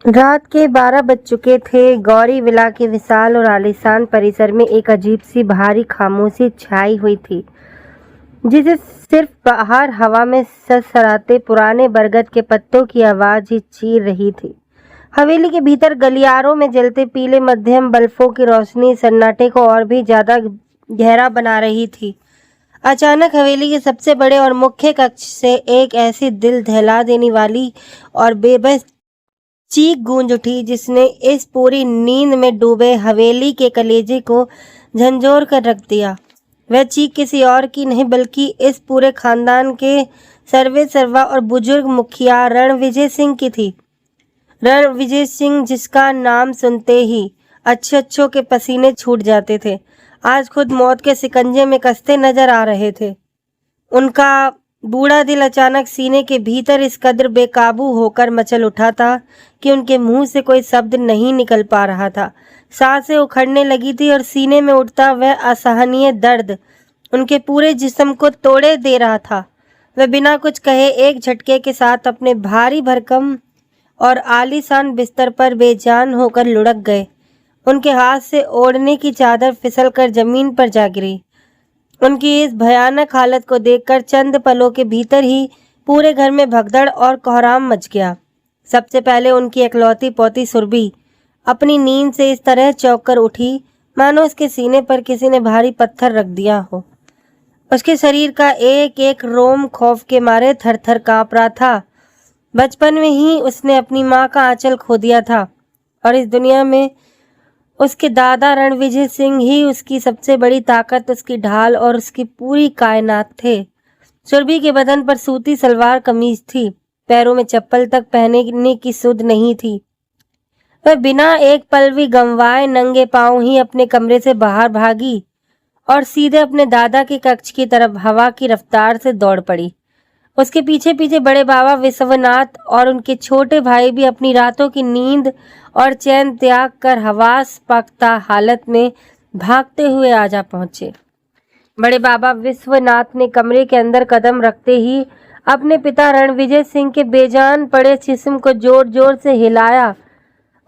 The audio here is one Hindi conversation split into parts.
रात के 12 बज चुके थे। गौरी विला के विशाल और आलीशान परिसर में एक अजीब सी भारी खामोशी छाई हुई थी, जिसे सिर्फ बाहर हवा में सरसराते पुराने बरगद के पत्तों की आवाज ही चीर रही थी। हवेली के भीतर गलियारों में जलते पीले मध्यम बल्बों की रोशनी सन्नाटे को और भी ज्यादा गहरा बना रही थी। अचानक हवेली के सबसे बड़े और मुख्य कक्ष से एक ऐसी दिल दहला देने वाली और बेबस चीख गूंज उठी, जिसने इस पूरी नींद में डूबे हवेली के कलेजे को झंझोर कर रख दिया। वह चीख किसी और की नहीं बल्कि इस पूरे खानदान के सर्वे सर्वा और बुजुर्ग मुखिया रणविजय सिंह की थी। रणविजय सिंह, जिसका नाम सुनते ही अच्छों के पसीने छूट जाते थे, आज खुद मौत के शिकंजे में कसते नजर आ रहे थे। उनका बूढ़ा दिल अचानक सीने के भीतर इस कदर बेकाबू होकर मचल उठा था कि उनके मुंह से कोई शब्द नहीं निकल पा रहा था। सांसें उखड़ने लगी थी और सीने में उठता वह असहनीय दर्द उनके पूरे जिस्म को तोड़े दे रहा था। वह बिना कुछ कहे एक झटके के साथ अपने भारी भरकम और आलीशान बिस्तर पर बेजान होकर लुढ़क गए। उनके हाथ से ओढ़ने की चादर फिसलकर जमीन पर जा गिरी। उनकी इस भयानक हालत को देखकर चंद पलों के भीतर ही पूरे घर में भगदड़ और कोहराम मच गया। सबसे पहले उनकी इकलौती पोती सुरभि अपनी नींद से इस तरह चौंक कर उठी मानो उसके सीने पर किसी ने भारी पत्थर रख दिया हो। उसके शरीर का एक एक रोम खौफ के मारे थर थर कांप रहा था। बचपन में ही उसने अपनी माँ का आंचल खो दिया था और इस दुनिया में उसके दादा रणविजय सिंह ही उसकी सबसे बड़ी ताकत, उसकी ढाल और उसकी पूरी कायनात थे। सुरभि के बदन पर सूती सलवार कमीज थी, पैरों में चप्पल तक पहनने की सुध नहीं थी। वह बिना एक पल भी गंवाए नंगे पांव ही अपने कमरे से बाहर भागी और सीधे अपने दादा के कक्ष की तरफ हवा की रफ्तार से दौड़ पड़ी। उसके पीछे पीछे बड़े बाबा विश्वनाथ और उनके छोटे भाई भी अपनी रातों की नींद और चैन त्याग कर हवास पाकता हालत में भागते हुए आजा पहुंचे। बड़े बाबा विश्वनाथ ने कमरे के अंदर कदम रखते ही अपने पिता रणविजय सिंह के बेजान पड़े जिस्म को जोर जोर से हिलाया,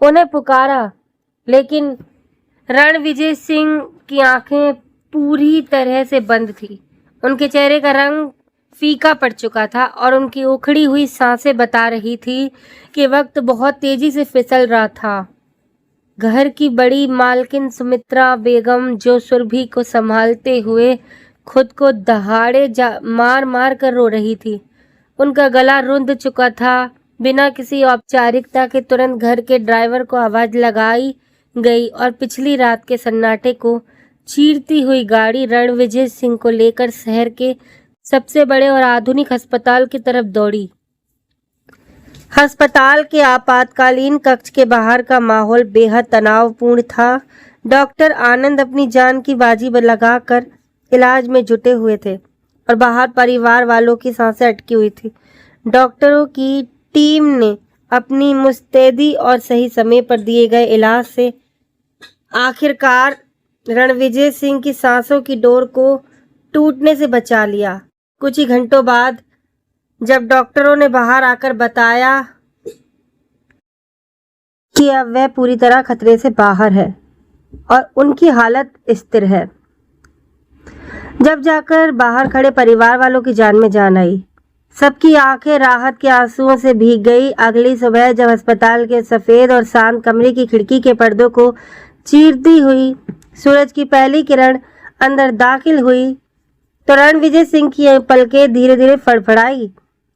उन्हें पुकारा, लेकिन रणविजय सिंह की आंखें पूरी तरह से बंद थी। उनके चेहरे का रंग फीका पड़ चुका था और उनकी उखड़ी हुई सांसें बता रही थी कि वक्त बहुत तेजी से फिसल रहा था। घर की बड़ी मालकिन सुमित्रा बेगम, जो सुरभि को संभालते हुए खुद को दहाड़े मार मार कर रो रही थी, उनका गला रुंध चुका था। बिना किसी औपचारिकता के तुरंत घर के ड्राइवर को आवाज लगाई गई और पिछली रात के सन्नाटे को चीरती हुई गाड़ी रणविजय सिंह को लेकर शहर के सबसे बड़े और आधुनिक अस्पताल की तरफ दौड़ी। अस्पताल के आपातकालीन कक्ष के बाहर का माहौल बेहद तनावपूर्ण था। डॉक्टर आनंद अपनी जान की बाजी लगाकर इलाज में जुटे हुए थे और बाहर परिवार वालों की सांसें अटकी हुई थी। डॉक्टरों की टीम ने अपनी मुस्तैदी और सही समय पर दिए गए इलाज से आखिरकार रणविजय सिंह की सांसों की डोर को टूटने से बचा लिया। कुछ ही घंटों बाद जब डॉक्टरों ने बाहर आकर बताया कि अब वह पूरी तरह खतरे से बाहर है और उनकी हालत स्थिर है, जब जाकर बाहर खड़े परिवार वालों की जान में जान आई। सबकी आंखें राहत के आंसुओं से भीग गई। अगली सुबह जब अस्पताल के सफेद और शांत कमरे की खिड़की के पर्दों को चीरती हुई सूरज की पहली किरण अंदर दाखिल हुई तो रणविजय सिंह की पलकें धीरे धीरे फड़फड़ाई।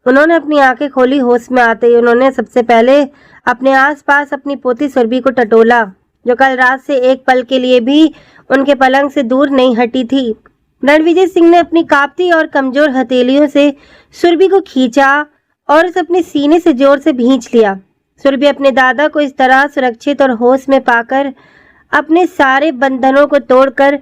उन्होंने अपनी आंखें खोली। होश में आते ही उन्होंने सबसे पहले अपने आसपास अपनी पोती सुरभि को टटोला, जो कल रात से एक पल के लिए भी उनके पलंग से दूर नहीं हटी थी। रणविजय सिंह ने अपनी कांपती और कमजोर हथेलियों से सुरभि को खींचा और उसे अपने सीने से जोर से भींच लिया। सुरभि अपने दादा को इस तरह सुरक्षित और होश में पाकर अपने सारे बंधनों को तोड़कर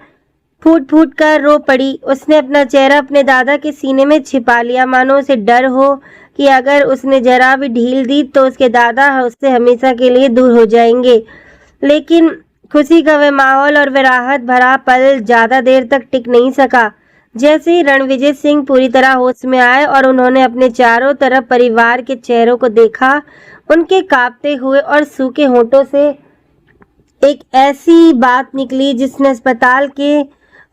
फूट फूट कर रो पड़ी। उसने अपना चेहरा अपने दादा के सीने में छिपा लिया, मानो उसे डर हो कि अगर उसने जरा भी ढील दी तो उसके दादा उससे हमेशा के लिए दूर हो जाएंगे। लेकिन खुशी का वह माहौल और वह राहत भरा पल ज्यादा देर तक टिक नहीं सका। जैसे ही रणविजय सिंह पूरी तरह होश में आए और उन्होंने अपने चारों तरफ परिवार के चेहरों को देखा, उनके कांपते हुए और सूखे होठों से एक ऐसी बात निकली जिसने अस्पताल के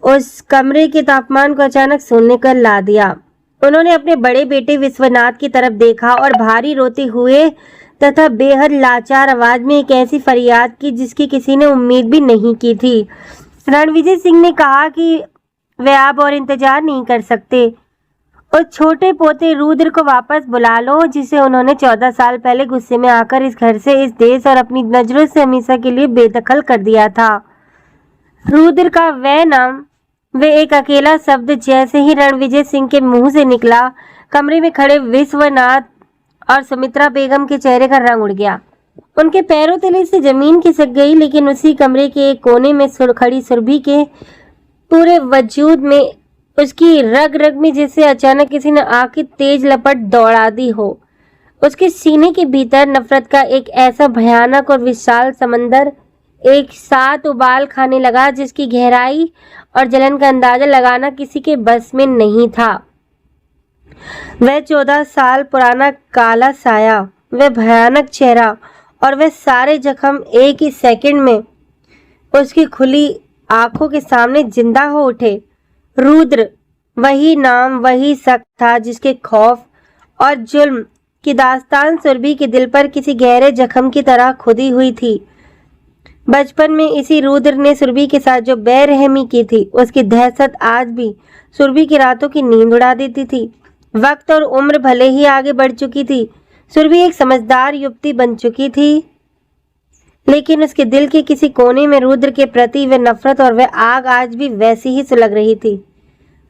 उस कमरे के तापमान को अचानक शून्य कर ला दिया। उन्होंने अपने बड़े बेटे विश्वनाथ की तरफ देखा और भारी रोते हुए तथा बेहद लाचार आवाज में एक ऐसी फरियाद की जिसकी किसी ने उम्मीद भी नहीं की थी। रणविजय सिंह ने कहा कि वे अब और इंतजार नहीं कर सकते। उस छोटे पोते रुद्र को वापस बुला लो जिसे उन्होंने 14 साल पहले गुस्से में आकर इस घर से, इस देश और अपनी नजरों से हमेशा के लिए बेदखल कर दिया था। रुद्र का वह नाम, वे एक अकेला शब्द जैसे ही रणविजय सिंह के मुंह से निकला, कमरे में खड़े विश्वनाथ और सुमित्रा बेगम के चेहरे का रंग उड़ गया। उनके पैरों तले से जमीन खिसक गई, लेकिन उसी कमरे के एक कोने में खड़ी सुरभि के पूरे वजूद में, उसकी रग रग में जैसे अचानक किसी ने आग की तेज लपट दौड़ा दी हो। उसके सीने के भीतर नफरत का एक ऐसा भयानक और विशाल समंदर एक साथ उबाल खाने लगा जिसकी गहराई और जलन का अंदाजा लगाना किसी के बस में नहीं था। वह 14 साल पुराना काला साया, वह भयानक चेहरा और वह सारे जख्म एक ही सेकंड में उसकी खुली आंखों के सामने जिंदा हो उठे। रुद्र, वही नाम, वही शख्स था जिसके खौफ और जुल्म की दास्तान सुरभि के दिल पर किसी गहरे जख्म की तरह खुदी हुई थी। बचपन में इसी रुद्र ने सुरभि के साथ जो बेरहमी की थी, उसकी दहशत आज भी सुरभि की रातों की नींद उड़ा देती थी। वक्त और उम्र भले ही आगे बढ़ चुकी थी, सुरभि एक समझदार युवती बन चुकी थी, लेकिन उसके दिल के किसी कोने में रुद्र के प्रति वह नफरत और वह आग आज भी वैसी ही सुलग रही थी,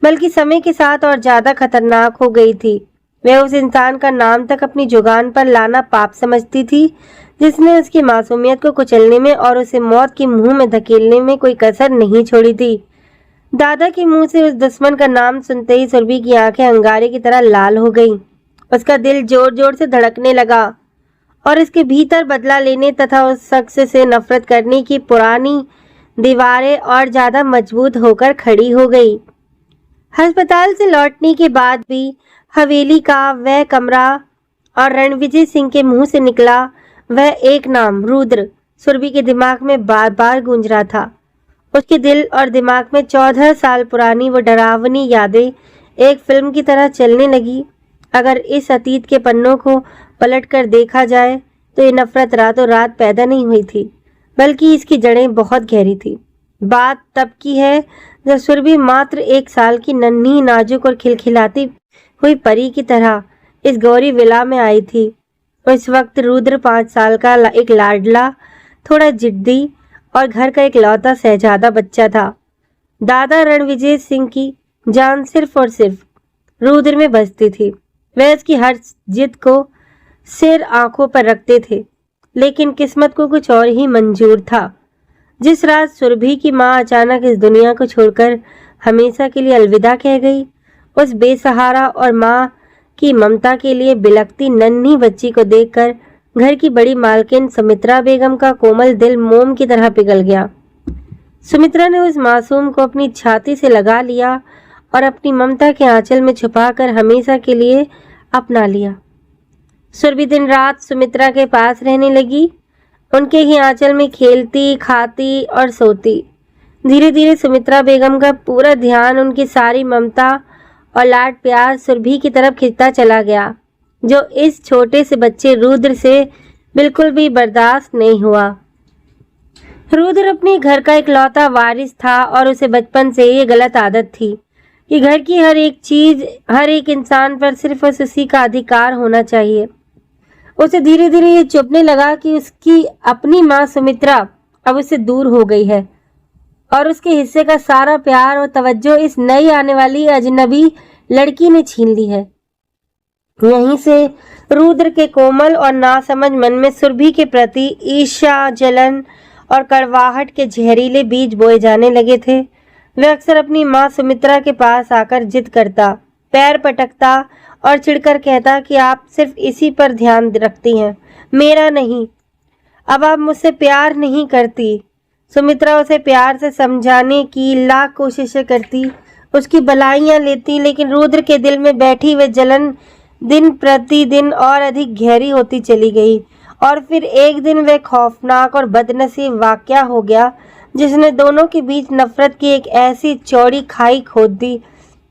बल्कि समय के साथ और ज्यादा खतरनाक हो गई थी। वह उस इंसान का नाम तक अपनी जुबान पर लाना पाप समझती थी जिसने उसकी मासूमियत को कुचलने में और उसे मौत के मुंह में धकेलने में कोई कसर नहीं छोड़ी थी। दादा के मुंह से उस दुश्मन का नाम सुनते ही सुरभि की आंखें अंगारे की तरह लाल हो गईं। उसका दिल जोर जोर से धड़कने लगा और इसके भीतर बदला लेने तथा उस शख्स से नफरत करने की पुरानी दीवारें और ज्यादा मजबूत होकर खड़ी हो गई। अस्पताल से लौटने के बाद भी हवेली का वह कमरा और रणविजय सिंह के मुंह से निकला वह एक नाम रुद्र सुरभि के दिमाग में बार बार गूंज रहा था। उसके दिल और दिमाग में 14 साल पुरानी वो डरावनी यादें एक फिल्म की तरह चलने लगी। अगर इस अतीत के पन्नों को पलट कर देखा जाए तो ये नफरत रातों रात पैदा नहीं हुई थी, बल्कि इसकी जड़ें बहुत गहरी थी। बात तब की है जब सुरभि मात्र 1 साल की नन्ही नाजुक और खिलखिलाती हुई परी की तरह इस गौरी विला में आई थी। उस वक्त रुद्र 5 साल का एक लाडला, थोड़ा जिद्दी और घर का एक लौता शहजादा बच्चा था। दादा रणविजय सिंह की जान सिर्फ और सिर्फ रुद्र में बसती थी। वह उसकी हर जिद को सिर आंखों पर रखते थे, लेकिन किस्मत को कुछ और ही मंजूर था। जिस रात सुरभि की माँ अचानक इस दुनिया को छोड़कर हमेशा के लिए अलविदा कह गई, उस बेसहारा और माँ की ममता के लिए बिलखती नन्ही बच्ची को देखकर घर की बड़ी मालकिन सुमित्रा बेगम का कोमल दिल मोम की तरह पिघल गया। सुमित्रा ने उस मासूम को अपनी छाती से लगा लिया और अपनी ममता के आंचल में छुपाकर हमेशा के लिए अपना लिया। सुरभि दिन रात सुमित्रा के पास रहने लगी, उनके ही आंचल में खेलती, खाती और सोती। धीरे धीरे सुमित्रा बेगम का पूरा ध्यान, उनकी सारी ममता और लाड प्यार सुरभि की तरफ खिंचता चला गया, जो इस छोटे से बच्चे रुद्र से बिल्कुल भी बर्दाश्त नहीं हुआ। रुद्र अपने घर का इकलौता वारिस था और उसे बचपन से ये गलत आदत थी कि घर की हर एक चीज, हर एक इंसान पर सिर्फ उसी का अधिकार होना चाहिए। उसे धीरे धीरे ये चुभने लगा कि उसकी अपनी माँ सुमित्रा अब उससे दूर हो गई है और उसके हिस्से का सारा प्यार और तवज्जो इस नई आने वाली अजनबी लड़की ने छीन ली है। यहीं से रुद्र के कोमल और नासमझ मन में सुरभि के प्रति ईर्ष्या, जलन और कड़वाहट के जहरीले बीज बोए जाने लगे थे। वह अक्सर अपनी माँ सुमित्रा के पास आकर जिद करता, पैर पटकता और चिढ़कर कहता कि आप सिर्फ इसी पर ध्यान रखती हैं, मेरा नहीं। अब आप मुझसे प्यार नहीं करती। सुमित्रा उसे प्यार से समझाने की लाख कोशिशें करती, उसकी भलाइयाँ लेती, लेकिन रुद्र के दिल में बैठी हुई जलन दिन प्रतिदिन और अधिक गहरी होती चली गई और फिर एक दिन वह खौफनाक और बदनसीब वाकया हो गया जिसने दोनों के बीच नफरत की एक ऐसी चौड़ी खाई खोद दी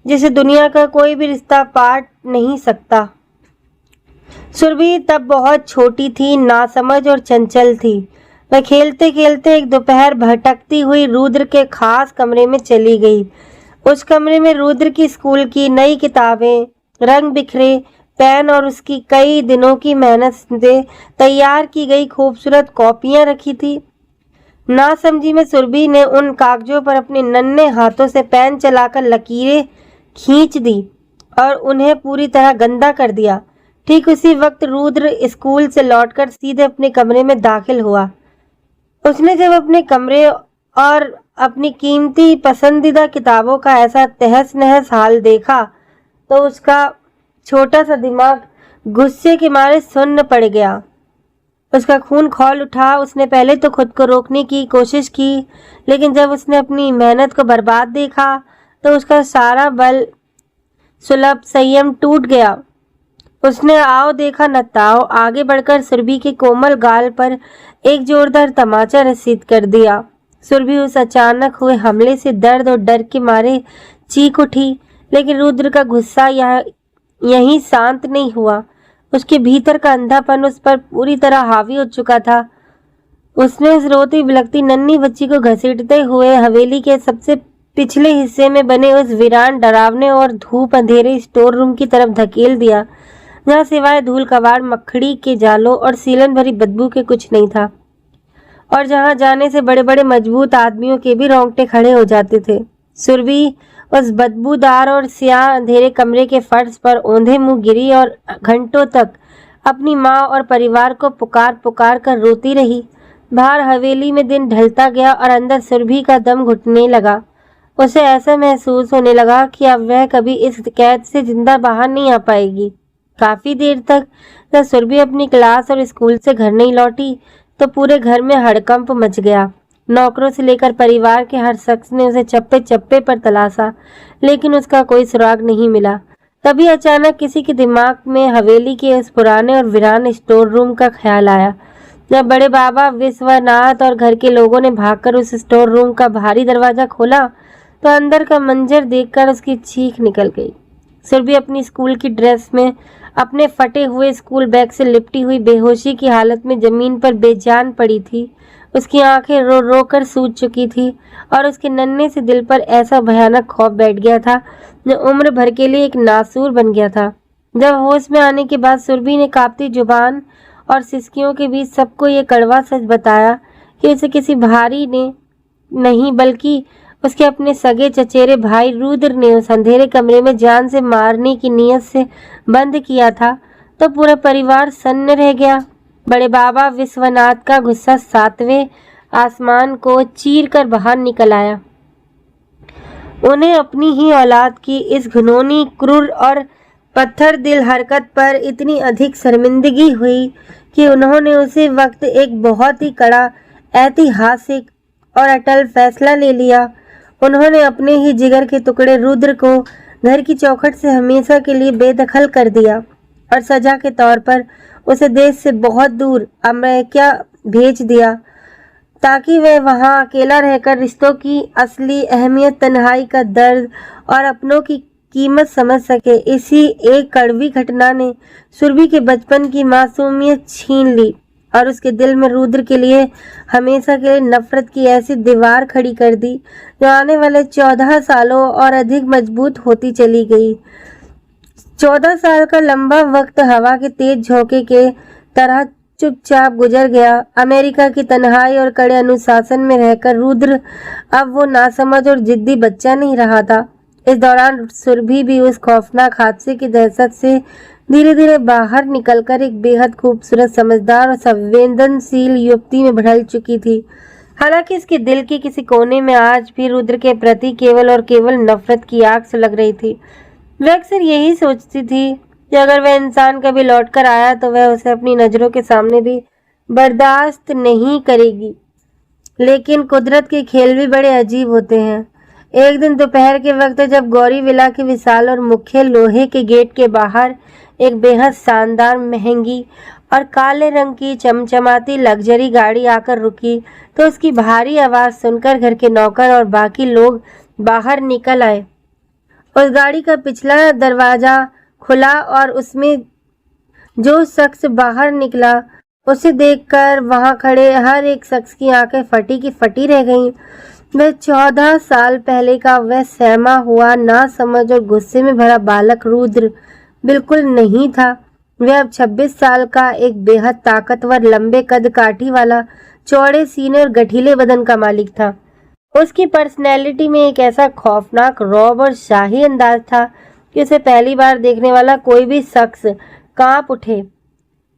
जिसे दुनिया का कोई भी रिश्ता पाट नहीं सकता। सुरभि तब बहुत छोटी थी, नासमझ और चंचल थी। वह खेलते खेलते एक दोपहर भटकती हुई रुद्र के खास कमरे में चली गई। उस कमरे में रुद्र की स्कूल की नई किताबें, रंग बिखरे पेन और उसकी कई दिनों की मेहनत से तैयार की गई खूबसूरत कॉपियां रखी थी। नासमझी में सुरभि ने उन कागजों पर अपने नन्हे हाथों से पेन चलाकर लकीरें खींच दी और उन्हें पूरी तरह गंदा कर दिया। ठीक उसी वक्त रुद्र स्कूल से लौटकर सीधे अपने कमरे में दाखिल हुआ। उसने जब अपने कमरे और अपनी कीमती पसंदीदा किताबों का ऐसा तहस नहस हाल देखा तो उसका छोटा सा दिमाग गुस्से के मारे सुन्न पड़ गया। उसका खून खौल उठा। उसने पहले तो खुद को रोकने की कोशिश की, लेकिन जब उसने अपनी मेहनत को बर्बाद देखा तो उसका सारा बल सुलभ संयम टूट गया। उसने आओ देखा न ताओ आगे बढ़कर सुरभि के कोमल गाल पर एक जोरदार तमाचा रसीद कर दिया। सुरभि उस अचानक हुए हमले से दर्द और डर के मारे चीख उठी, लेकिन रुद्र का गुस्सा यहीं शांत नहीं हुआ। उसके भीतर का अंधापन उस पर पूरी तरह हावी हो चुका था। उसने उस रोती बिलखती नन्ही बच्ची को घसीटते हुए हवेली के सबसे पिछले हिस्से में बने उस वीरान, डरावने और धूप अंधेरे स्टोर रूम की तरफ धकेल दिया, जहाँ सिवाय धूल कबाड़, मक्खड़ी के जालों और सीलन भरी बदबू के कुछ नहीं था, और जहाँ जाने से बड़े बड़े मजबूत आदमियों के भी रोंगटे खड़े हो जाते थे। सुरभि उस बदबूदार और स्याह अंधेरे कमरे के फर्श पर औंधे मुंह गिरी और घंटों तक अपनी माँ और परिवार को पुकार पुकार कर रोती रही। बाहर हवेली में दिन ढलता गया और अंदर सुरभि का दम घुटने लगा। उसे ऐसा महसूस होने लगा कि अब वह कभी इस कैद से जिंदा बाहर नहीं आ पाएगी। काफी देर तक जब सुरभि अपनी क्लास और स्कूल से घर नहीं लौटी तो पूरे घर में हड़कंप मच गया। नौकरों से लेकर परिवार के हर शख्स ने उसे चप्पे चप्पे पर तलाशा, लेकिन उसका कोई सुराग नहीं मिला। तभी अचानक किसी के दिमाग में हवेली के उस पुराने और वीरान स्टोर रूम का ख्याल आया। जब बड़े बाबा विश्वनाथ और घर के लोगों ने भागकर उस स्टोर रूम का भारी दरवाजा खोला तो अंदर का मंजर देखकर उसकी चीख निकल गई। सुरभि अपनी स्कूल की ड्रेस में अपने फटे हुए स्कूल बैग से लिपटी हुई बेहोशी की हालत में जमीन पर बेजान पड़ी थी। उसकी आंखें रो रो कर सूज चुकी थी और उसके नन्हे से दिल पर ऐसा भयानक खौफ बैठ गया था जो उम्र भर के लिए एक नासूर बन गया था। जब होश में आने के बाद सुरभि ने कांपती जुबान और सिसकियों के बीच सबको ये कड़वा सच बताया कि उसे किसी भारी ने नहीं बल्कि उसके अपने सगे चचेरे भाई रुद्र ने उस अंधेरे कमरे में जान से मारने की नीयत से बंद किया था, तो पूरा परिवार सन्न रह गया। बड़े बाबा विश्वनाथ का गुस्सा सातवें आसमान को चीर कर बाहर निकल आया। उन्हें अपनी ही औलाद की इस घिनौनी, क्रूर और पत्थर दिल हरकत पर इतनी अधिक शर्मिंदगी हुई कि उन्होंने उसी वक्त एक बहुत ही कड़ा, ऐतिहासिक और अटल फैसला ले लिया। उन्होंने अपने ही जिगर के टुकड़े रुद्र को घर की चौखट से हमेशा के लिए बेदखल कर दिया और सजा के तौर पर उसे देश से बहुत दूर अमेरिका भेज दिया ताकि वह वहां अकेला रहकर रिश्तों की असली अहमियत, तन्हाई का दर्द और अपनों की कीमत समझ सके। इसी एक कड़वी घटना ने सुरभि के बचपन की मासूमियत छीन ली और उसके दिल में रुद्र के लिए हमेशा के लिए नफरत की ऐसी दीवार खड़ी कर दी जो आने वाले 14 सालों और अधिक मजबूत होती चली गई। 14 साल का लंबा वक्त हवा के तेज झोंके के तरह चुपचाप गुजर गया। अमेरिका की तन्हाई और कड़े अनुशासन में रहकर रुद्र अब वो नासमझ और जिद्दी बच्चा नहीं रहा था। इस दौरान सुरभि भी उस खौफनाक हादसे की दहशत से धीरे धीरे बाहर निकलकर एक बेहद खूबसूरत, समझदार और संवेदनशील युवती में बदल चुकी थी। हालांकि इसके दिल के किसी कोने में आज भी रुद्र के प्रति केवल और केवल नफरत की आग सुलग रही थी। वह अक्सर यही सोचती थी कि अगर वह इंसान कभी लौटकर आया तो वह उसे अपनी नजरों के सामने भी बर्दाश्त नहीं करेगी। लेकिन कुदरत के खेल भी बड़े अजीब होते हैं। एक दिन दोपहर के वक्त जब गौरी विला के विशाल और मुख्य लोहे के गेट के बाहर एक बेहद शानदार, महंगी और काले रंग की चमचमाती लग्जरी गाड़ी आकर रुकी तो उसकी भारी आवाज सुनकर घर के नौकर और बाकी लोग बाहर निकल आए। उस गाड़ी का पिछला दरवाजा खुला और उसमें जो शख्स बाहर निकला उसे देखकर वहां खड़े हर एक शख्स की आंखें फटी की फटी रह गईं। वह 14 साल पहले का वह सहमा हुआ, ना समझ और गुस्से में भरा बालक रुद्र बिल्कुल नहीं था। वह अब 26 साल का एक बेहद ताकतवर, लंबे कद काठी वाला, चौड़े सीने और गठीले बदन का मालिक था। उसकी पर्सनैलिटी में एक ऐसा खौफनाक रौब और शाही अंदाज था कि उसे पहली बार देखने वाला कोई भी शख्स कांप उठे।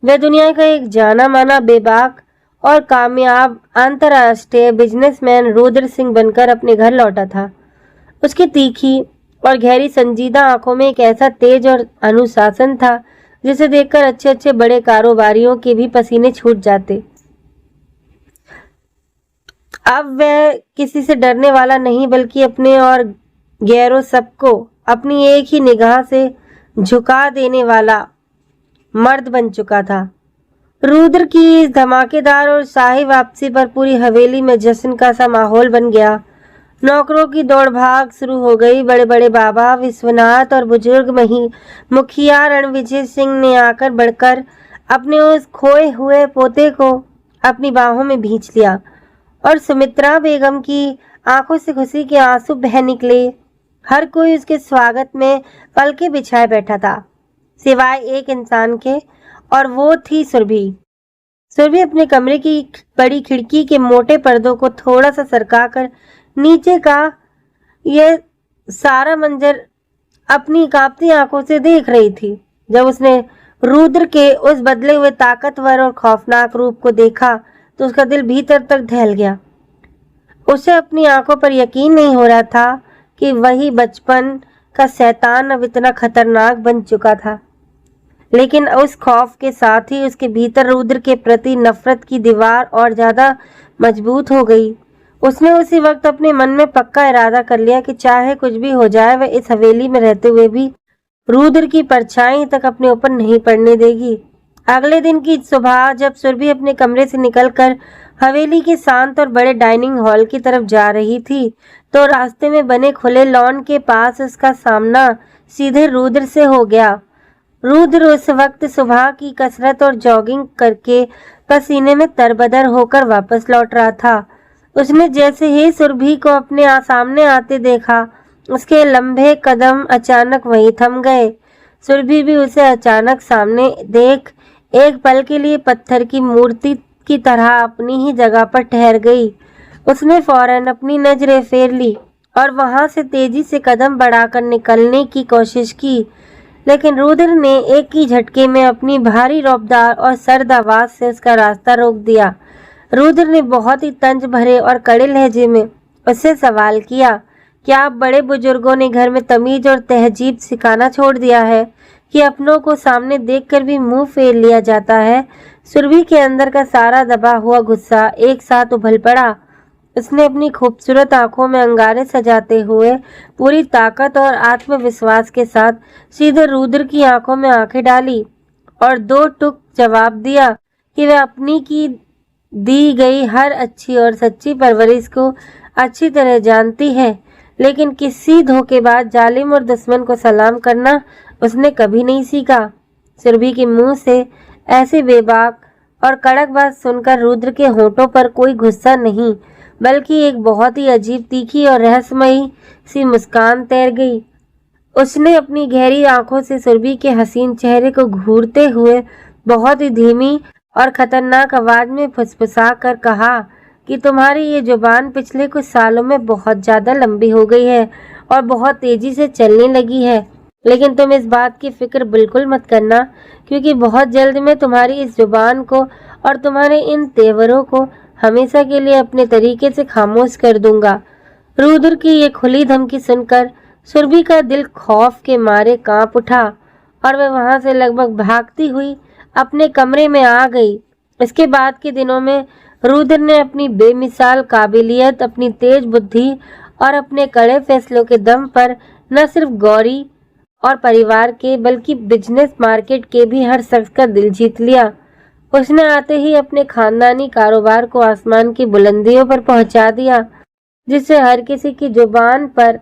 वह दुनिया का एक जाना माना, बेबाक और कामयाब अंतर्राष्ट्रीय बिजनेसमैन रुद्र सिंह बनकर अपने घर लौटा था। उसकी तीखी और गहरी संजीदा आंखों में एक ऐसा तेज और अनुशासन था जिसे देखकर अच्छे अच्छे बड़े कारोबारियों के भी पसीने छूट जाते। अब वह किसी से डरने वाला नहीं, बल्कि अपने और गैरों सबको अपनी एक ही निगाह से झुका देने वाला मर्द बन चुका था। रुद्र की इस धमाकेदार और शाही वापसी पर पूरी हवेली में जश्न का सा माहौल बन गया। नौकरों की दौड़ भाग शुरू हो गई। बड़े बड़े बाबा विश्वनाथ और बुजुर्ग मुखिया रणविजय सिंह ने आकर बढ़कर अपने उस खोए हुए पोते को अपनी बाहों में भींच लिया और सुमित्रा बेगम की आंखों से खुशी के आंसू बह निकले। हर कोई उसके स्वागत में पलके बिछाए बैठा था, सिवाय एक इंसान के, और वो थी सुरभि। सुरभि अपने कमरे की बड़ी खिड़की के मोटे पर्दों को थोड़ा सा सरकाकर नीचे का यह सारा मंजर अपनी कांपती आंखों से देख रही थी। जब उसने रुद्र के उस बदले हुए ताकतवर और खौफनाक रूप को देखा तो उसका दिल भीतर तक दहल गया। उसे अपनी आंखों पर यकीन नहीं हो रहा था कि वही बचपन का शैतान अब इतना खतरनाक बन चुका था। लेकिन उस खौफ के साथ ही उसके भीतर रुद्र के प्रति नफरत की दीवार और ज्यादा मजबूत हो गई। उसने उसी वक्त अपने मन में पक्का इरादा कर लिया कि चाहे कुछ भी हो जाए, वह इस हवेली में रहते हुए भी रुद्र की परछाई तक अपने ऊपर नहीं पड़ने देगी। अगले दिन की सुबह जब सुरभि अपने कमरे से निकलकर हवेली के शांत और बड़े डाइनिंग हॉल की तरफ जा रही थी तो रास्ते में बने खुले लॉन के पास उसका सामना सीधे रुद्र से हो गया। रुद्र उस वक्त सुबह की कसरत और जॉगिंग करके पसीने में तरबदर होकर वापस लौट रहा था। उसने जैसे ही सुरभि को अपने सामने आते देखा, उसके लंबे कदम अचानक वहीं थम गए। सुरभि भी उसे अचानक सामने देख एक पल के लिए पत्थर की मूर्ति की तरह अपनी ही जगह पर ठहर गई। उसने फौरन अपनी नजरें फेर ली और वहां से तेजी से कदम बढ़ाकर निकलने की कोशिश की, लेकिन रुद्र ने एक ही झटके में अपनी भारी रौबदार और सर्द आवाज से उसका रास्ता रोक दिया। रुद्र ने बहुत ही तंज भरे और कड़े लहजे में उससे सवाल किया, क्या आप बड़े बुजुर्गों ने घर में तमीज और तहजीब सिखाना छोड़ दिया है कि अपनों को सामने देखकर भी मुंह फेर लिया जाता है? सुरभि के अंदर का सारा दबा हुआ गुस्सा एक साथ उभल पड़ा। उसने अपनी खूबसूरत आंखों में अंगारे सजाते हुए पूरी ताकत और आत्मविश्वास के साथ सीधे रुद्र की आंखों में आंखें डाली और दो टुक जवाब दिया कि वह अपनी की दी गई हर अच्छी और सच्ची परवरिश को अच्छी तरह जानती है, लेकिन किसी धोखेबाज, जालिम और दुश्मन को सलाम करना उसने कभी नहीं सीखा। सुरभि के मुंह से ऐसी बेबाक और कड़क बात सुनकर रुद्र के होठों पर कोई गुस्सा नहीं, बल्कि एक बहुत ही अजीब, तीखी और रहस्यमयी सी मुस्कान तैर गई। उसने अपनी गहरी आंखों से सुरभि के हसीन चेहरे को घूरते हुए बहुत ही धीमी और खतरनाक आवाज में फुसफुसा कर कहा कि तुम्हारी ये जुबान पिछले कुछ सालों में बहुत ज्यादा लंबी हो गई है और बहुत तेजी से चलने लगी है, लेकिन तुम इस बात की फिक्र बिल्कुल मत करना, क्योंकि बहुत जल्द मैं तुम्हारी इस जुबान को और तुम्हारे इन तेवरों को हमेशा के लिए अपने तरीके से खामोश कर दूंगा। रुद्र की ये खुली धमकी सुनकर सुरभि का दिल खौफ के मारे कांप उठा और वह वहां से लगभग भागती हुई अपने कमरे में आ गई। इसके बाद के दिनों में रुद्र ने अपनी बेमिसाल काबिलियत, अपनी तेज बुद्धि और अपने कड़े फैसलों के दम पर न सिर्फ गौरी और परिवार के बल्कि बिजनेस मार्केट के भी हर शख्स का दिल जीत लिया। उसने आते ही अपने खानदानी कारोबार को आसमान की बुलंदियों पर पहुंचा दिया, जिससे हर किसी की जुबान पर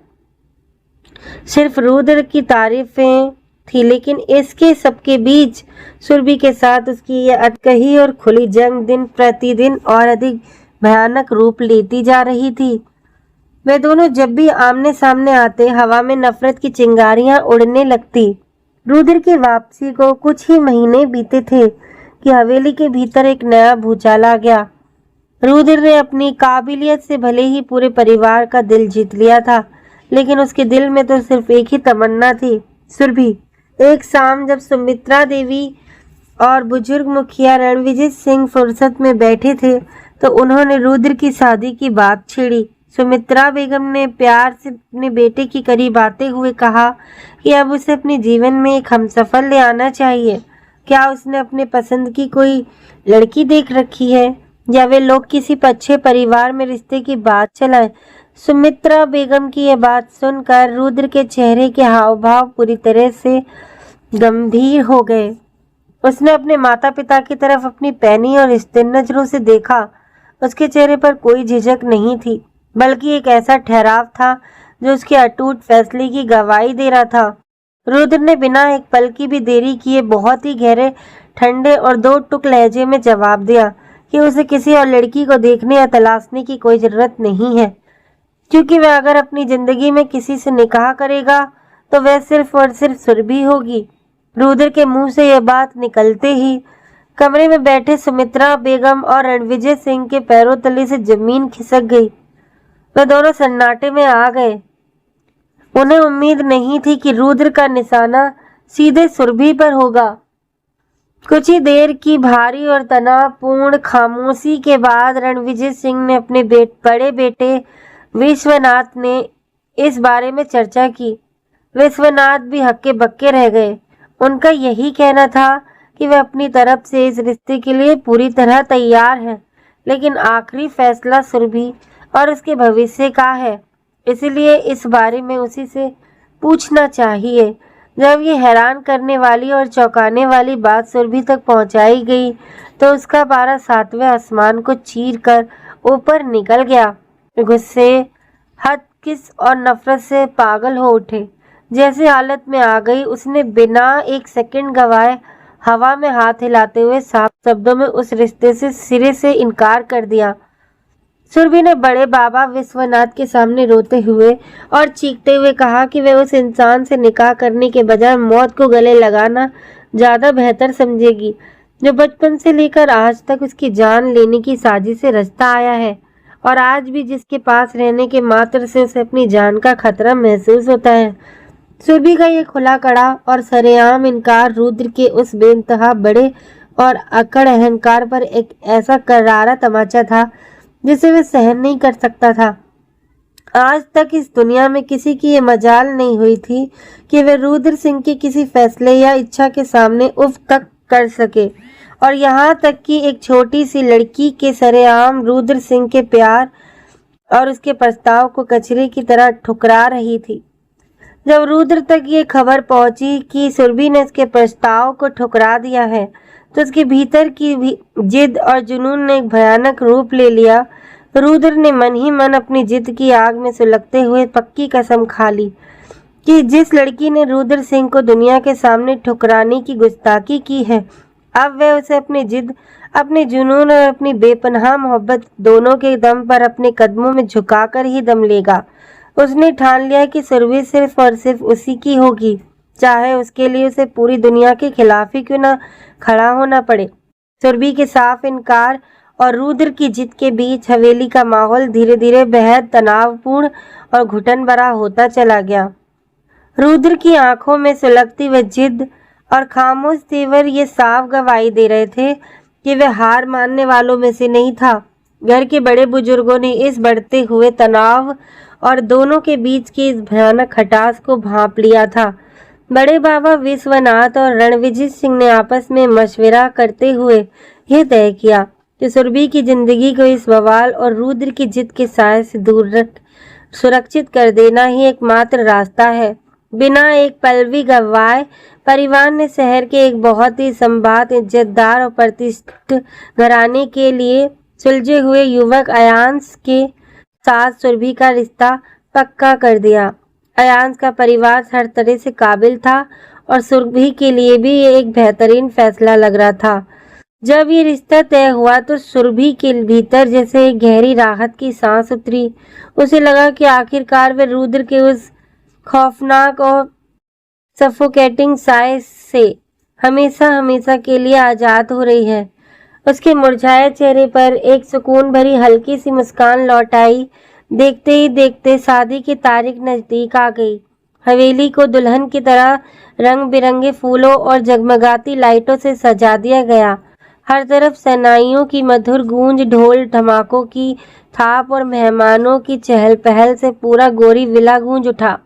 सिर्फ रुद्र की तारीफें थी। लेकिन इसके सबके बीच सुरभि के साथ उसकी यह अतकही और खुली जंग दिन प्रतिदिन और अधिक भयानक रूप लेती जा रही थी। वे दोनों जब भी आमने सामने आते, हवा में नफरत की चिंगारियां उड़ने लगती। रुद्र की वापसी को कुछ ही महीने बीते थे कि हवेली के भीतर एक नया भूचाल आ गया। रुद्र ने अपनी काबिलियत से भले ही पूरे परिवार का दिल जीत लिया था, लेकिन उसके दिल में तो सिर्फ एक ही तमन्ना थी, सुरभि। एक शाम जब सुमित्रा देवी और बुजुर्ग मुखिया रणविजय सिंह फुर्सत में बैठे थे, तो उन्होंने रुद्र की शादी की बात छेड़ी। सुमित्रा बेगम ने प्यार से अपने बेटे की करीब आते हुए कहा कि अब उसे अपने जीवन में एक हमसफर ले आना चाहिए। क्या उसने अपने पसंद की कोई लड़की देख रखी है, या वे लोग किसी अच्छे परिवार में रिश्ते की बात चलाएं? सुमित्रा बेगम की यह बात सुनकर रुद्र के चेहरे के हाव भाव पूरी तरह से गंभीर हो गए। उसने अपने माता पिता की तरफ अपनी पैनी और स्थिर नजरों से देखा। उसके चेहरे पर कोई झिझक नहीं थी, बल्कि एक ऐसा ठहराव था जो उसके अटूट फैसले की गवाही दे रहा था। रुद्र ने बिना एक पल की भी देरी किए बहुत ही गहरे, ठंडे और दो टुक लहजे में जवाब दिया कि उसे किसी और लड़की को देखने या तलाशने की कोई जरूरत नहीं है, क्योंकि वह अगर अपनी जिंदगी में किसी से निकाह करेगा तो वह सिर्फ और सिर्फ सुरभि होगी। रुद्र के मुंह से यह बात निकलते ही कमरे में बैठे सुमित्रा बेगम और रणविजय सिंह के पैरों तले से जमीन खिसक गई। वे दोनों सन्नाटे में आ गए। उन्हें उम्मीद नहीं थी कि रुद्र का निशाना सीधे सुरभि पर होगा। कुछ ही देर की भारी और तनावपूर्ण खामोशी के बाद रणविजय सिंह ने अपने बड़े बेटे विश्वनाथ ने इस बारे में चर्चा की। विश्वनाथ भी हक्के बक्के रह गए। उनका यही कहना था कि वे अपनी तरफ से इस रिश्ते के लिए पूरी तरह तैयार हैं, लेकिन आखिरी फैसला सुरभि और उसके भविष्य का है, इसलिए इस बारे में उसी से पूछना चाहिए। जब ये हैरान करने वाली और चौंकाने वाली बात सुरभि तक पहुंचाई गई, तो उसका पारा सातवें आसमान को चीर कर ऊपर निकल गया। गुस्से, हदकिस और नफरत से पागल हो उठे। जैसी हालत में आ गई, उसने बिना एक सेकंड गवाए हवा में हाथ हिलाते हुए साफ शब्दों में उस रिश्ते से सिरे से इनकार कर दिया। सुरभि ने बड़े बाबा विश्वनाथ के सामने रोते हुए और चीखते हुए कहा कि वह उस इंसान से निकाह करने के बजाय मौत को गले लगाना ज़्यादा बेहतर समझेगी, जो बचपन से लेकर आज तक उसकी जान लेने की साजिश से रचता आया है, और आज भी जिसके पास रहने के मात्र से उसे अपनी जान का खतरा महसूस होता है। सुरभि का ये खुला कड़ा और सरेआम इनकार रुद्र के उस बेइंतहा बड़े और अकड़ अहंकार पर एक ऐसा करारा तमाचा था जिसे वह सहन नहीं कर सकता था। आज तक इस दुनिया में किसी की ये मजाल नहीं हुई थी कि वह रुद्र सिंह के किसी फैसले या इच्छा के सामने उफ तक कर सके, और यहाँ तक कि एक छोटी सी लड़की के सरेआम रुद्र सिंह के प्यार और उसके प्रस्ताव को कचरे की तरह ठुकरा रही थी। जब रुद्र तक ये खबर पहुंची कि सुरभि ने उसके प्रस्ताव को ठुकरा दिया है, तो उसके भीतर की भी जिद और जुनून ने एक भयानक रूप ले लिया। रुद्र ने मन ही मन अपनी जिद की आग में सुलगते हुए पक्की कसम खा ली कि जिस लड़की ने रुद्र सिंह को दुनिया के सामने ठुकराने की गुस्ताखी की है, अब वह उसे अपनी जिद, अपने जुनून और अपनी बेपनाह मोहब्बत दोनों के दम पर अपने कदमों में झुकाकर ही दम लेगा। उसने ठान लिया कि सुरभि सिर्फ और सिर्फ उसी की होगी, चाहे उसके लिए उसे पूरी दुनिया के खिलाफ ही क्यों ना खड़ा होना पड़े। सुरभि के साफ इनकार और रुद्र की जिद के बीच हवेली का माहौल धीरे धीरे बेहद तनावपूर्ण और घुटन भरा होता चला गया। रुद्र की आंखों में सुलगती वह जिद और खामोश तेवर ये साफ गवाही दे रहे थे कि वह हार मानने वालों में से नहीं था। घर के बड़े बुजुर्गों ने इस बढ़ते हुए तनाव और दोनों के बीच की इस भयानक खटास को भांप लिया था। बड़े बाबा विश्वनाथ और रणविजय सिंह ने आपस में मशवरा करते हुए यह तय किया कि सुरभि की जिंदगी को इस बवाल और रुद्र की जिद के साए से दूर रख सुरक्षित कर देना ही एकमात्र रास्ता है। बिना एक पल भी गंवाए परिवार ने शहर के एक बहुत ही संभात, इज्जतदार और प्रतिष्ठित घराने के लिए सुलझे हुए युवक अयांश के साथ सुरभि का रिश्ता पक्का कर दिया। अयांश का परिवार हर तरह से काबिल था और सुरभि के लिए भी ये एक बेहतरीन फैसला लग रहा था। जब ये रिश्ता तय हुआ तो सुरभि के भीतर जैसे एक गहरी राहत की सांस उतरी। उसे लगा कि आखिरकार वे रुद्र के उस खौफनाक और सफोकेटिंग साय से हमेशा हमेशा के लिए आजाद हो रही है। उसके मुरझाए चेहरे पर एक सुकून भरी हल्की सी मुस्कान लौट आई। देखते ही देखते शादी की तारीख नजदीक आ गई। हवेली को दुल्हन की तरह रंग बिरंगे फूलों और जगमगाती लाइटों से सजा दिया गया। हर तरफ शहनाइयों की मधुर गूंज, ढोल धमाकों की थाप और मेहमानों की चहल पहल से पूरा गोरी विला गूंज उठा।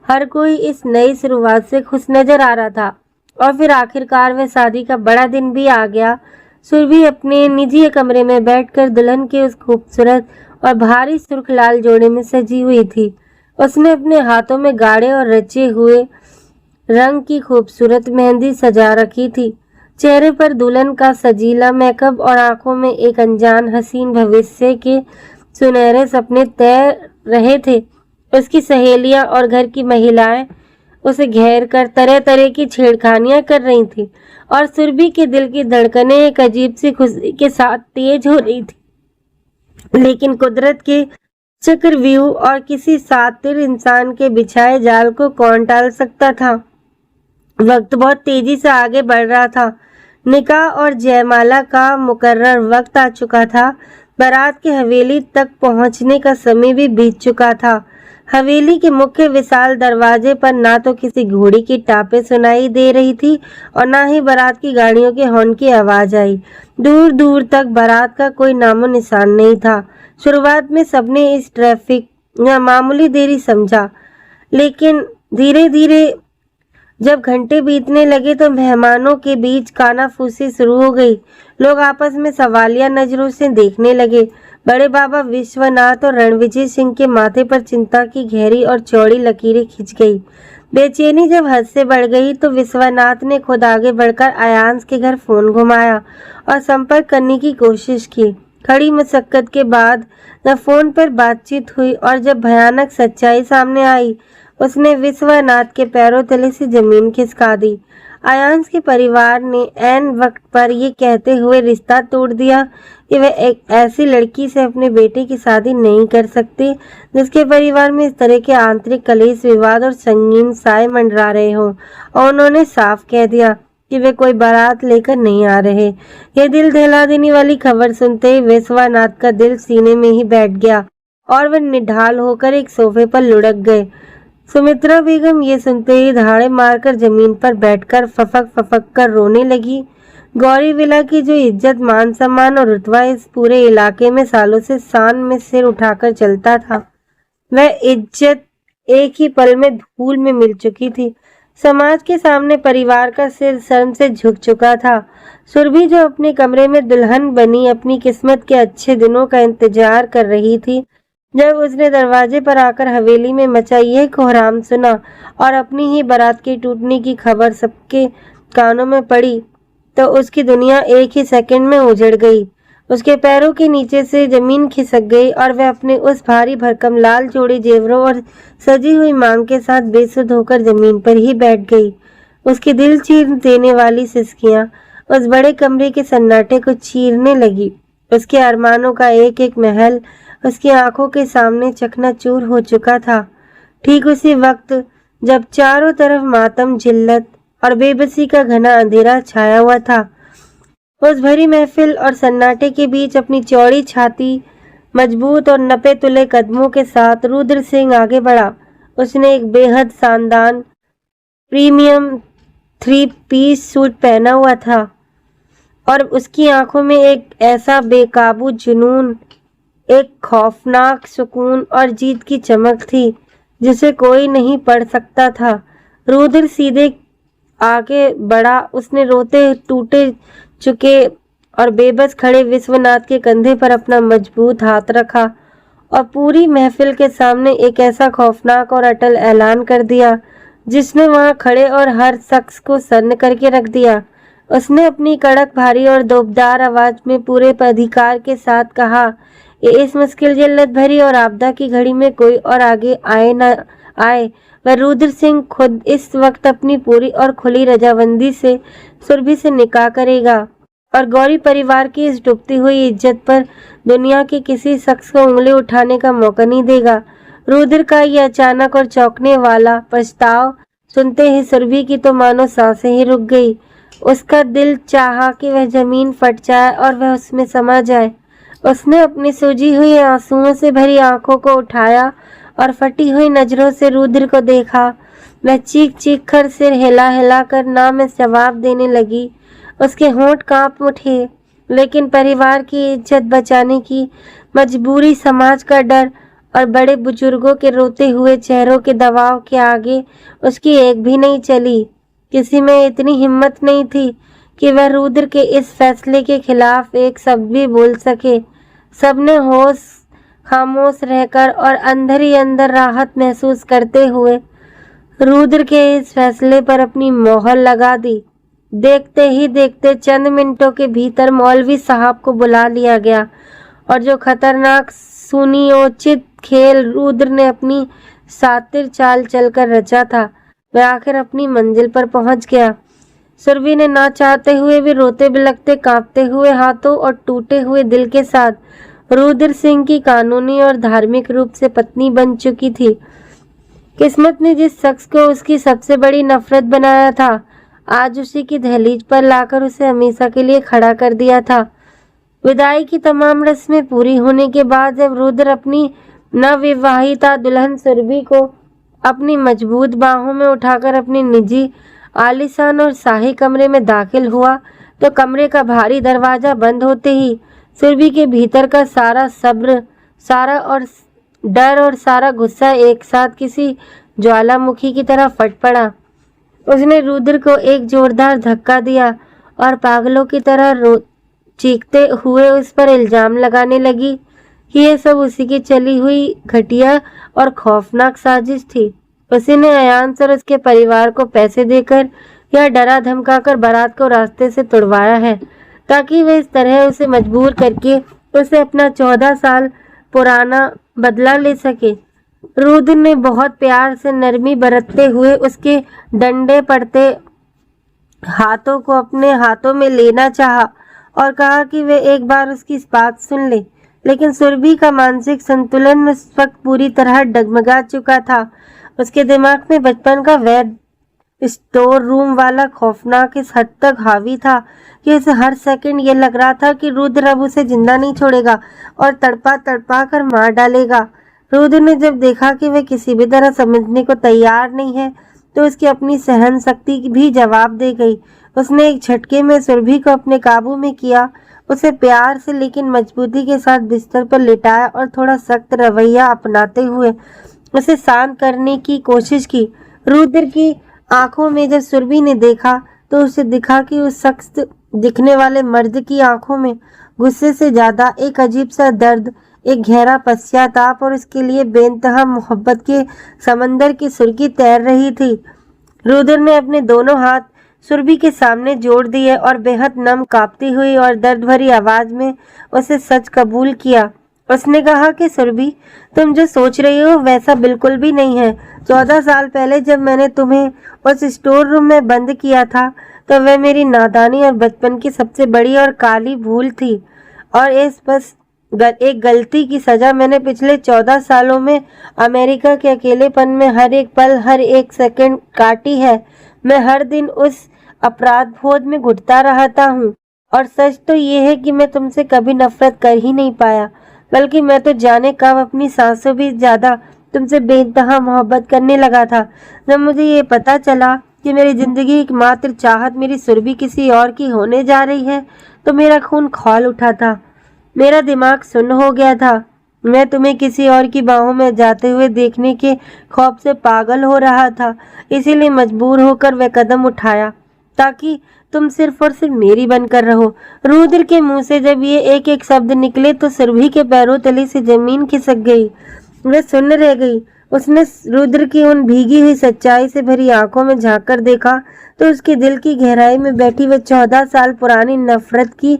हर कोई इस नई शुरुआत से खुश नजर आ रहा था। और फिर आखिरकार वह शादी का बड़ा दिन भी आ गया। सुरभि अपने निजी कमरे में बैठकर दुल्हन के उस खूबसूरत और भारी सुर्ख लाल जोड़े में सजी हुई थी। उसने अपने हाथों में गाढ़े और रचे हुए रंग की खूबसूरत मेहंदी सजा रखी थी। चेहरे पर दुल्हन का सजीला मेकअप और आंखों में एक अनजान हसीन भविष्य के सुनहरे सपने तैर रहे थे। उसकी सहेलियां और घर की महिलाएं उसे घेर कर तरह तरह की छेड़खानियां कर रही थी और सुरभि के दिल की धड़कनें एक अजीब सी खुशी के साथ तेज हो रही थी। लेकिन कुदरत के चक्रव्यूह और किसी सातिर इंसान के बिछाए जाल को कौन टाल सकता था। वक्त बहुत तेजी से आगे बढ़ रहा था। निकाह और जयमाला का मुकर्रर वक्त आ चुका था। बारात के हवेली तक पहुंचने का समय भी बीत चुका था। हवेली के मुख्य विशाल दरवाजे पर ना तो किसी घोड़ी की टापें सुनाई दे रही थी और ना ही बारात की गाड़ियों के हॉर्न की आवाज आई। दूर दूर तक बारात का कोई नामो निशान नहीं था। शुरुआत में सबने इस ट्रैफिक या मामूली देरी समझा, लेकिन धीरे धीरे जब घंटे बीतने लगे तो मेहमानों के बीच कानाफूसी शुरू हो गई। लोग आपस में सवालिया नजरों से देखने लगे। बड़े बाबा विश्वनाथ और रणविजय सिंह के माथे पर चिंता की गहरी और चौड़ी लकीरें खिंच गई। बेचैनी जब हद से बढ़ गई तो विश्वनाथ ने खुद आगे बढ़कर अयांश के घर फोन घुमाया और संपर्क करने की कोशिश की। कड़ी मशक्कत के बाद जब फोन पर बातचीत हुई और जब भयानक सच्चाई सामने आई, उसने विश्वनाथ के पैरों तले से जमीन खिसका दी। अयांश के परिवार ने ऐन वक्त पर ये कहते हुए रिश्ता तोड़ दिया कि वह एक ऐसी लड़की से अपने बेटे की शादी नहीं कर सकते जिसके परिवार में इस तरह के आंतरिक कलेश, विवाद और संगीन साए मंडरा रहे हों। और उन्होंने साफ कह दिया कि वे कोई बारात लेकर नहीं आ रहे। यह दिल दहला देने वाली खबर सुनते ही विश्वनाथ का दिल सीने में ही बैठ गया और वह निढाल होकर एक सोफे पर लुढ़क गए। सुमित्रा बेगम ये सुनते ही धाड़े मारकर जमीन पर बैठकर फफक फफक कर रोने लगी। गौरी विला की जो इज्जत, मान सम्मान और रुतबा इस पूरे इलाके में सालों से शान में सिर उठाकर चलता था, वह इज्जत एक ही पल में धूल में मिल चुकी थी। समाज के सामने परिवार का सिर शर्म से झुक चुका था। सुरभि जो अपने कमरे में दुल्हन बनी अपनी किस्मत के अच्छे दिनों का इंतजार कर रही थी, जब उसने दरवाजे पर आकर हवेली में मचा यह कोहराम सुना और अपनी ही बारात के टूटने की खबर सबके कानों में पड़ी, तो उसकी दुनिया एक ही सेकंड में उजड़ गई। उसके पैरों के नीचे से जमीन खिसक गई और वह अपने उस भारी भरकम लाल जोड़ी जेवरों और सजी हुई मांग के साथ बेसुध होकर जमीन पर ही बैठ गई। उसकी दिल चीर देने वाली सिसकियां उस बड़े कमरे के सन्नाटे को चीरने लगी। उसके अरमानों का एक एक महल उसकी आंखों के सामने चकनाचूर हो चुका था। ठीक उसी वक्त जब चारों तरफ मातम, जिल्लत और बेबसी का घना अंधेरा छाया हुआ था, उस भरी महफिल और सन्नाटे के बीच अपनी चौड़ी छाती, मजबूत और नपे तुले कदमों के साथ रुद्र सिंह आगे बढ़ा। उसने एक बेहद शानदार प्रीमियम 3 पीस सूट पहना हुआ था और उसकी आंखों में एक ऐसा बेकाबू जुनून, एक खौफनाक सुकून और जीत की चमक थी जिसे कोई नहीं पढ़ सकता था। रुद्र सीधे आगे बढ़ा। उसने रोते, टूटे चुके और बेबस खड़े विश्वनाथ के कंधे पर अपना मजबूत हाथ रखा और पूरी महफिल के सामने एक ऐसा खौफनाक और अटल ऐलान कर दिया जिसने वहां खड़े और हर शख्स को सन्न करके रख दिया। उसने अपनी कड़क, भारी और दोबदार आवाज में पूरे अधिकार के साथ कहा, ये इस मुश्किल, जिल्लत भरी और आपदा की घड़ी में कोई और आगे आए न आए, वह रुद्र सिंह खुद इस वक्त अपनी पूरी और खुली रजामंदी से सुरभि से निकाह करेगा और गौरी परिवार की इस डूबती हुई इज्जत पर दुनिया के किसी शख्स को उंगली उठाने का मौका नहीं देगा। रुद्र का यह अचानक और चौंकने वाला प्रस्ताव सुनते ही सुरभि की तो मानो सांसें ही रुक गई। उसका दिल चाहा कि वह जमीन फट जाए और वह उसमें समा जाए। उसने अपनी सूजी हुई आंसुओं से भरी आंखों को उठाया और फटी हुई नजरों से रुद्र को देखा। वह चीख चीख कर, सिर हिला हिला कर ना में जवाब देने लगी। उसके होंठ कांप उठे, लेकिन परिवार की इज्जत बचाने की मजबूरी, समाज का डर और बड़े बुजुर्गों के रोते हुए चेहरों के दबाव के आगे उसकी एक भी नहीं चली। किसी में इतनी हिम्मत नहीं थी कि वह रुद्र के इस फैसले के खिलाफ एक शब्द भी बोल सके। सबने खामोश रहकर और अंदर ही अंदर राहत महसूस करते हुए रुद्र के इस फैसले पर अपनी मोहर लगा दी। देखते ही देखते चंद मिनटों के भीतर मौलवी साहब को बुला लिया गया और जो खतरनाक, सुनियोजित खेल रुद्र ने अपनी सातिर चाल चलकर रचा था, वह आखिर अपनी मंजिल पर पहुंच गया। सुरभि ने ना चाहते हुए भी, रोते बिलखते, कांपते हुए हाथों और टूटे हुए दिल के साथ रुद्र सिंह की कानूनी और धार्मिक रूप से पत्नी बन चुकी थी। किस्मत ने जिस शख्स को उसकी सबसे बड़ी नफरत बनाया था, आज उसी की दहलीज पर लाकर उसे हमेशा के लिए खड़ा कर दिया था। विदाई की तमाम रस्में पूरी होने के बाद जब रुद्र अपनी नवविवाहिता दुल्हन सुरभि को अपनी मजबूत बाहों में उठाकर अपनी निजी, आलीशान और शाही कमरे में दाखिल हुआ, तो कमरे का भारी दरवाजा बंद होते ही सुरभि के भीतर का सारा सब्र, सारा और डर और सारा गुस्सा एक साथ किसी ज्वालामुखी की तरह फट पड़ा। उसने रुद्र को एक जोरदार धक्का दिया और पागलों की तरह चीखते हुए उस पर इल्जाम लगाने लगी कि यह सब उसी की चली हुई घटिया और खौफनाक साजिश थी। उसी ने अयांश और उसके परिवार को पैसे देकर या डरा धमकाकर बारात को रास्ते से तुड़वाया है, ताकि वे इस तरह उसे मजबूर करके उसे अपना 14 साल पुराना बदला ले सके। रुद्र ने बहुत प्यार से नरमी बरतते हुए उसके डंडे पड़ते हाथों को अपने हाथों में लेना चाहा और कहा कि वे एक बार उसकी बात सुन ले, लेकिन सुरभि का मानसिक संतुलन उस वक्त पूरी तरह डगमगा चुका था। उसके दिमाग में बचपन का वैध स्टोर रूम वाला खौफनाक इस हद तक हावी था कि उसे हर सेकंड ये लग रहा था कि रुद्र अब उसे जिंदा नहीं छोड़ेगा और तड़पा तड़पा कर मार डालेगा। रुद्र ने जब देखा कि वह किसी भी तरह समझने को तैयार नहीं है, तो उसकी अपनी सहन शक्ति भी जवाब दे गई। उसने एक झटके में सुरभि को अपने काबू में किया, उसे प्यार से लेकिन मजबूती के साथ बिस्तर पर लिटाया और थोड़ा सख्त रवैया अपनाते हुए उसे शांत करने की कोशिश की। रुद्र की आंखों में जब सुरभि ने देखा, तो उसे दिखा कि उस सख्त दिखने वाले मर्द की आंखों में गुस्से से ज्यादा एक अजीब सा दर्द, एक गहरा पश्चाताप और उसके लिए बेइंतहा मोहब्बत के समंदर की सुर्खी तैर रही थी। रुद्र ने अपने दोनों हाथ सुरभि के सामने जोड़ दिए और बेहद नम, कांपती हुई और दर्द भरी आवाज में उसे सच कबूल किया। उसने कहा कि सुरभि, तुम जो सोच रही हो वैसा बिल्कुल भी नहीं है। 14 साल पहले जब मैंने तुम्हें उस स्टोर रूम में बंद किया था, तो वह मेरी नादानी और बचपन की सबसे बड़ी और काली भूल थी, और इस बस एक गलती की सजा मैंने पिछले 14 सालों में अमेरिका के अकेलेपन में हर एक पल, हर एक सेकंड काटी है। मैं हर दिन उस अपराध बोध में घुटता रहता हूँ, और सच तो ये है कि मैं तुमसे कभी नफरत कर ही नहीं पाया, बल्कि मैं तो जाने कब अपनी सांसों भी ज्यादा तुमसे बेइंतहा मोहब्बत करने लगा था। जब मुझे ये पता चला कि मेरी जिंदगी की एकमात्र चाहत मेरी सुरभि किसी और की होने जा रही है, तो मेरा खून खौल उठा था, मेरा दिमाग सुन्न हो गया था। मैं तुम्हें किसी और की बाहों में जाते हुए देखने के खौफ से पागल हो रहा था, इसीलिए मजबूर होकर वह कदम उठाया ताकि तुम सिर्फ और सिर्फ मेरी बनकर रहो। रुद्र के मुंह से जब ये एक एक शब्द निकले, तो सुरभि के पैरों तले से जमीन खिसक गई। वह सुन्न रह गई। उसने रुद्र की उन भीगी हुई सच्चाई से भरी आंखों में झांककर देखा तो उसके दिल की गहराई में बैठी वह 14 साल पुरानी नफरत की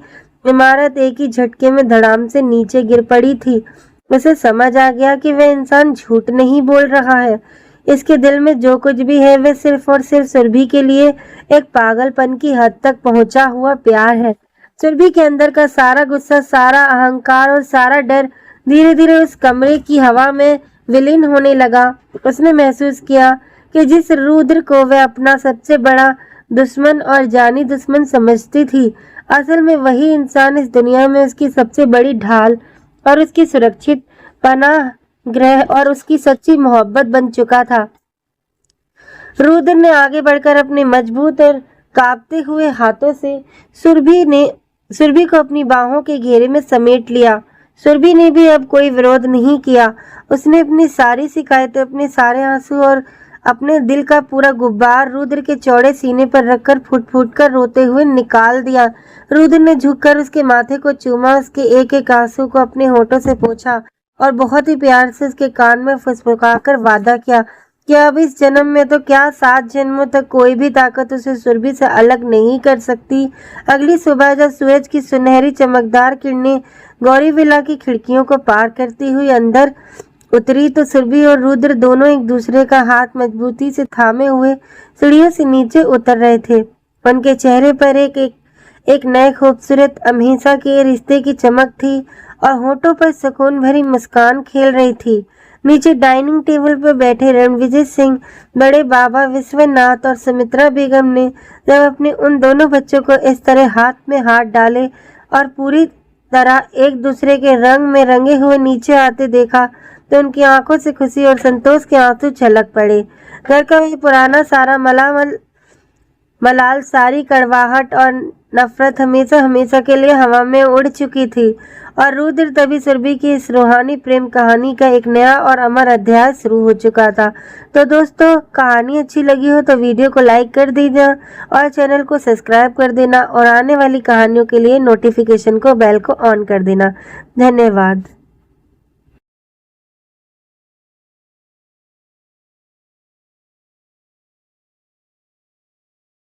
इमारत एक ही झटके में धड़ाम से नीचे गिर पड़ी थी। उसे समझ आ गया कि वह इंसान झूठ नहीं बोल रहा है। इसके दिल में जो कुछ भी है वह सिर्फ और सिर्फ सुरभि के लिए एक पागलपन की हद तक पहुंचा हुआ प्यार है। सुरभि के अंदर का सारा गुस्सा, सारा अहंकार और सारा डर धीरे धीरे उस कमरे की हवा में विलीन होने लगा। उसने महसूस किया कि जिस रुद्र को वह अपना सबसे बड़ा दुश्मन और जानी दुश्मन समझती थी, असल में वही इंसान इस दुनिया में उसकी सबसे बड़ी ढाल और उसकी सुरक्षित पनाह ग्रह और उसकी सच्ची मोहब्बत बन चुका था। रुद्र ने आगे बढ़कर अपने मजबूत और कांपते हुए हाथों से सुरभि को अपनी बाहों के घेरे में समेट लिया। सुरभि ने भी अब कोई विरोध नहीं किया। उसने अपनी सारी शिकायतें, अपने सारे आंसू और अपने दिल का पूरा गुब्बार रुद्र के चौड़े सीने पर रखकर फुट फुट कर रोते हुए निकाल दिया। रुद्र ने झुककर उसके माथे को चूमा, उसके एक एक आंसू को अपने होठों से पोंछा और बहुत ही प्यार से उसके कान में फुसफुसाकर वादा किया कि अब इस जन्म में तो क्या 7 जन्मों तक कोई भी ताकत उसे सुरभि से अलग नहीं कर सकती। अगली सुबह जब सूरज की सुनहरी चमकदार किरणें गौरी विला की खिड़कियों को पार करती हुई अंदर उतरी तो सुरभि और रुद्र दोनों एक दूसरे का हाथ मजबूती से थामे हुए सीढ़ियों से नीचे उतर रहे थे। उनके चेहरे पर एक नए खूबसूरत हमेशा के रिश्ते की चमक थी और होठों पर सुकून भरी मुस्कान खेल रही थी। नीचे डाइनिंग टेबल पर बैठे रणविजय सिंह, बड़े बाबा विश्वनाथ और सुमित्रा बेगम ने जब अपने उन दोनों बच्चों को इस तरह हाथ में हाथ डाले और पूरी तरह एक दूसरे के रंग में रंगे हुए नीचे आते देखा तो उनकी आंखों से खुशी और संतोष के आंसू छलक पड़े। घर का वही पुराना सारा मलाल, सारी कड़वाहट और नफरत हमेशा के लिए हवा में उड़ चुकी थी और रुद्र तभी सुरभि की इस रूहानी प्रेम कहानी का एक नया और अमर अध्याय शुरू हो चुका था। तो दोस्तों, कहानी अच्छी लगी हो तो वीडियो को लाइक कर दीजिए और चैनल को सब्सक्राइब कर देना और आने वाली कहानियों के लिए नोटिफिकेशन को बेल को ऑन कर देना। धन्यवाद।